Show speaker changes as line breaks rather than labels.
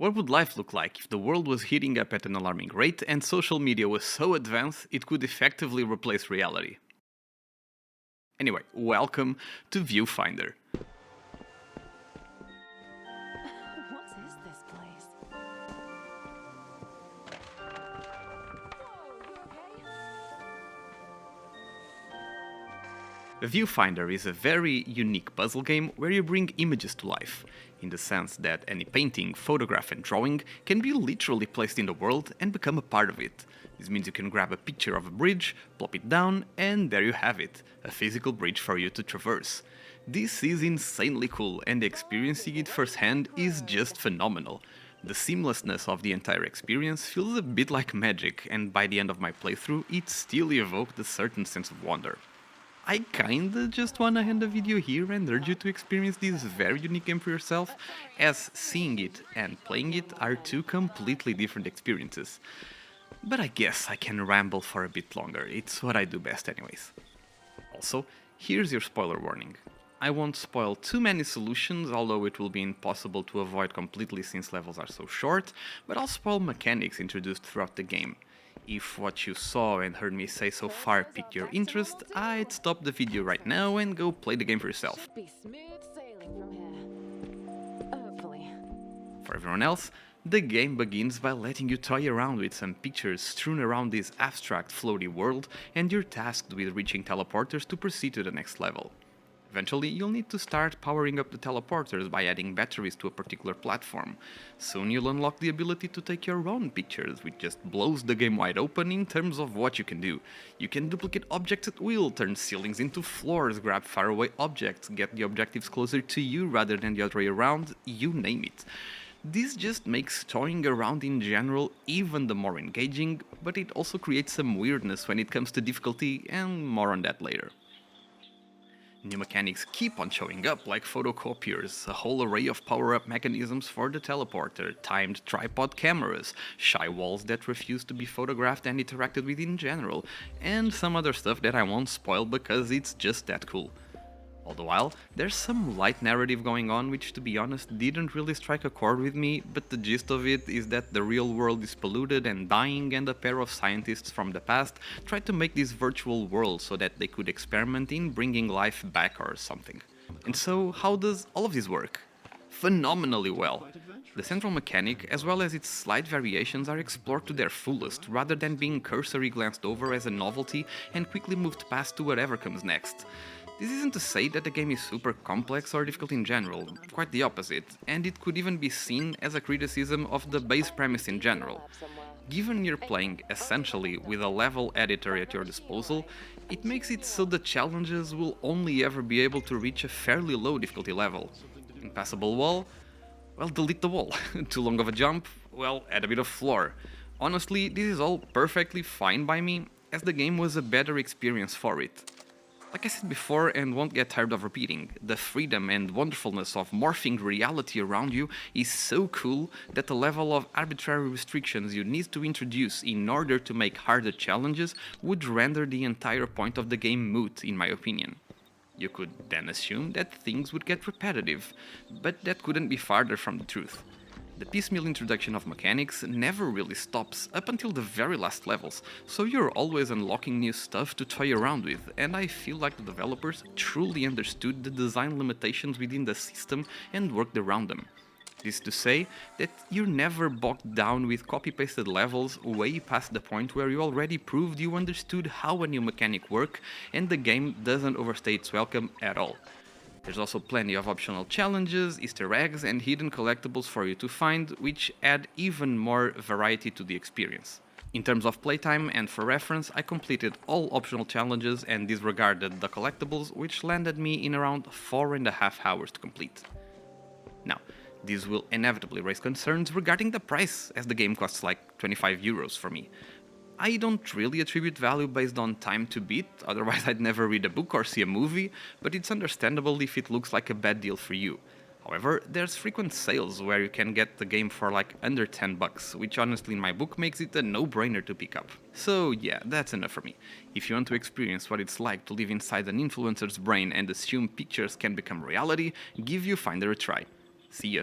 What would life look like if the world was heating up at an alarming rate and social media was so advanced it could effectively replace reality? Anyway, welcome to Viewfinder.
What is this place? Whoa, you okay?
A Viewfinder is a very unique puzzle game where you bring images to life, in the sense that any painting, photograph and drawing can be literally placed in the world and become a part of it. This means you can grab a picture of a bridge, plop it down, and there you have it, a physical bridge for you to traverse. This is insanely cool, and experiencing it firsthand is just phenomenal. The seamlessness of the entire experience feels a bit like magic, and by the end of my playthrough, it still evoked a certain sense of wonder. I kinda just wanna end the video here and urge you to experience this very unique game for yourself, as seeing it and playing it are two completely different experiences. But I guess I can ramble for a bit longer, it's what I do best anyways. Also, here's your spoiler warning. I won't spoil too many solutions, although it will be impossible to avoid completely since levels are so short, but I'll spoil mechanics introduced throughout the game. If what you saw and heard me say so far piqued your interest, I'd stop the video right now and go play the game for yourself.
Should be smooth sailing from here. Hopefully.
For everyone else, the game begins by letting you toy around with some pictures strewn around this abstract floaty world, and you're tasked with reaching teleporters to proceed to the next level. Eventually, you'll need to start powering up the teleporters by adding batteries to a particular platform. Soon you'll unlock the ability to take your own pictures, which just blows the game wide open in terms of what you can do. You can duplicate objects at will, turn ceilings into floors, grab faraway objects, get the objectives closer to you rather than the other way around, you name it. This just makes toying around in general even the more engaging, but it also creates some weirdness when it comes to difficulty, and more on that later. New mechanics keep on showing up, like photocopiers, a whole array of power-up mechanisms for the teleporter, timed tripod cameras, shy walls that refuse to be photographed and interacted with in general, and some other stuff that I won't spoil because it's just that cool. All the while, there's some light narrative going on which, to be honest, didn't really strike a chord with me, but the gist of it is that the real world is polluted and dying, and a pair of scientists from the past tried to make this virtual world so that they could experiment in bringing life back or something. And so, how does all of this work? Phenomenally well. The central mechanic, as well as its slight variations, are explored to their fullest, rather than being cursory glanced over as a novelty and quickly moved past to whatever comes next. This isn't to say that the game is super complex or difficult in general, quite the opposite, and it could even be seen as a criticism of the base premise in general. Given you're playing essentially with a level editor at your disposal, it makes it so the challenges will only ever be able to reach a fairly low difficulty level. Impassable wall? Well, delete the wall. Too long of a jump? Well, add a bit of floor. Honestly, this is all perfectly fine by me, as the game was a better experience for it. Like I said before and won't get tired of repeating, the freedom and wonderfulness of morphing reality around you is so cool that the level of arbitrary restrictions you need to introduce in order to make harder challenges would render the entire point of the game moot, in my opinion. You could then assume that things would get repetitive, but that couldn't be farther from the truth. The piecemeal introduction of mechanics never really stops up until the very last levels, so you're always unlocking new stuff to toy around with, and I feel like the developers truly understood the design limitations within the system and worked around them. This to say that you're never bogged down with copy-pasted levels way past the point where you already proved you understood how a new mechanic works, and the game doesn't overstay its welcome at all. There's also plenty of optional challenges, Easter eggs and hidden collectibles for you to find, which add even more variety to the experience. In terms of playtime and for reference, I completed all optional challenges and disregarded the collectibles, which landed me in around 4.5 hours to complete. Now, this will inevitably raise concerns regarding the price, as the game costs like 25 euros for me. I don't really attribute value based on time to beat, otherwise I'd never read a book or see a movie, but it's understandable if it looks like a bad deal for you. However, there's frequent sales where you can get the game for like under 10 bucks, which honestly in my book makes it a no-brainer to pick up. So yeah, that's enough for me. If you want to experience what it's like to live inside an influencer's brain and assume pictures can become reality, give Viewfinder a try. See ya.